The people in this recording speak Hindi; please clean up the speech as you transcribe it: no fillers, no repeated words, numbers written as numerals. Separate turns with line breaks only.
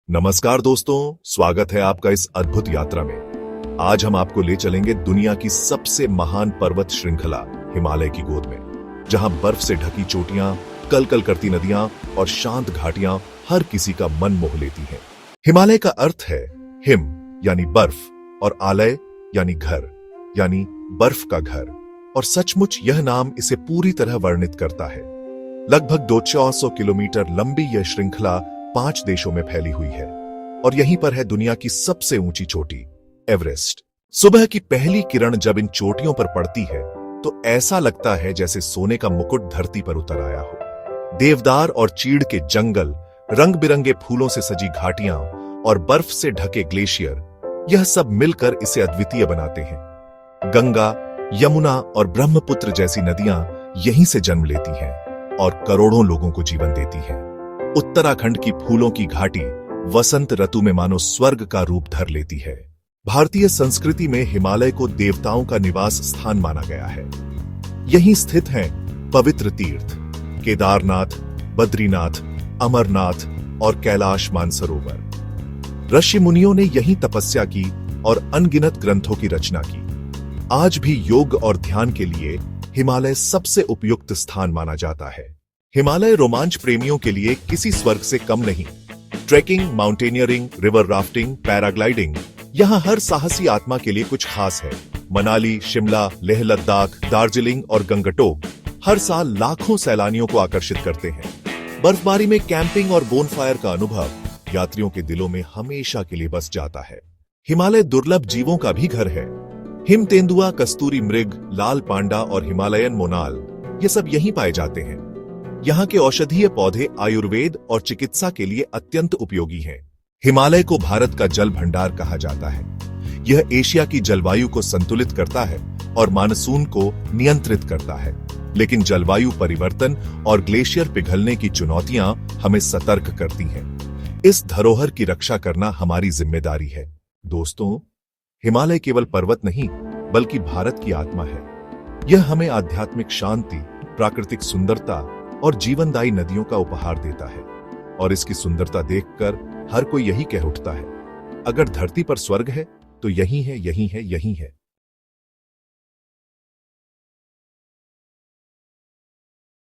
नमस्कार दोस्तों, स्वागत है आपका इस अद्भुत यात्रा में। आज हम आपको ले चलेंगे दुनिया की सबसे महान पर्वत श्रृंखला हिमालय की गोद में, जहां बर्फ से ढकी चोटियां, कलकल करती नदियां और शांत घाटियां हर किसी का मन मोह लेती हैं। हिमालय का अर्थ है हिम यानी बर्फ और आलय यानी घर यानी बर्फ का घर, और सचमुच यह नाम इसे पूरी तरह वर्णित करता है। लगभग 200 किलोमीटर लंबी यह श्रृंखला 5 देशों में फैली हुई है और यहीं पर है दुनिया की सबसे ऊंची चोटी एवरेस्ट। सुबह की पहली किरण जब इन चोटियों पर पड़ती है तो ऐसा लगता है जैसे सोने का मुकुट धरती पर उतर आया हो। देवदार और चीड़ के जंगल, रंग बिरंगे फूलों से सजी घाटियां और बर्फ से ढके ग्लेशियर, यह सब मिलकर इसे अद्वितीय बनाते हैं। गंगा, यमुना और ब्रह्मपुत्र जैसी नदियां यहीं से जन्म लेती हैं और करोड़ों लोगों को जीवन देती हैं। उत्तराखंड की फूलों की घाटी वसंत ऋतु में मानो स्वर्ग का रूप धर लेती है। भारतीय संस्कृति में हिमालय को देवताओं का निवास स्थान माना गया है। यहीं स्थित हैं पवित्र तीर्थ केदारनाथ, बद्रीनाथ, अमरनाथ और कैलाश मानसरोवर। ऋषि मुनियों ने यहीं तपस्या की और अनगिनत ग्रंथों की रचना की। आज भी योग और ध्यान के लिए हिमालय सबसे उपयुक्त स्थान माना जाता है। हिमालय रोमांच प्रेमियों के लिए किसी स्वर्ग से कम नहीं। Trekking, mountaineering, river rafting, paragliding, यहाँ हर साहसी आत्मा के लिए कुछ खास है। मनाली, शिमला, लेह लद्दाख, दार्जिलिंग और गंगटोक हर साल लाखों सैलानियों को आकर्षित करते हैं। बर्फबारी में कैंपिंग और बोनफायर का अनुभव यात्रियों के दिलों में हमेशा के लिए बस जाता है। हिमालय दुर्लभ जीवों का भी घर है। हिम तेंदुआ, कस्तूरी मृग, लाल पांडा और हिमालयन मोनाल, ये सब यहीं पाए जाते हैं। यहाँ के औषधीय पौधे आयुर्वेद और चिकित्सा के लिए अत्यंत उपयोगी हैं। हिमालय को भारत का जल भंडार कहा जाता है। यह एशिया की जलवायु को संतुलित करता है और मानसून को नियंत्रित करता है। लेकिन जलवायु परिवर्तन और ग्लेशियर पिघलने की चुनौतियां हमें सतर्क करती हैं। इस धरोहर की रक्षा करना हमारी जिम्मेदारी है। दोस्तों, हिमालय केवल पर्वत नहीं बल्कि भारत की आत्मा है। यह हमें आध्यात्मिक शांति, प्राकृतिक सुंदरता और जीवनदायी नदियों का उपहार देता है, और इसकी सुंदरता देखकर हर कोई यही कह उठता है, अगर धरती पर स्वर्ग है तो यही है, यही है, यही है।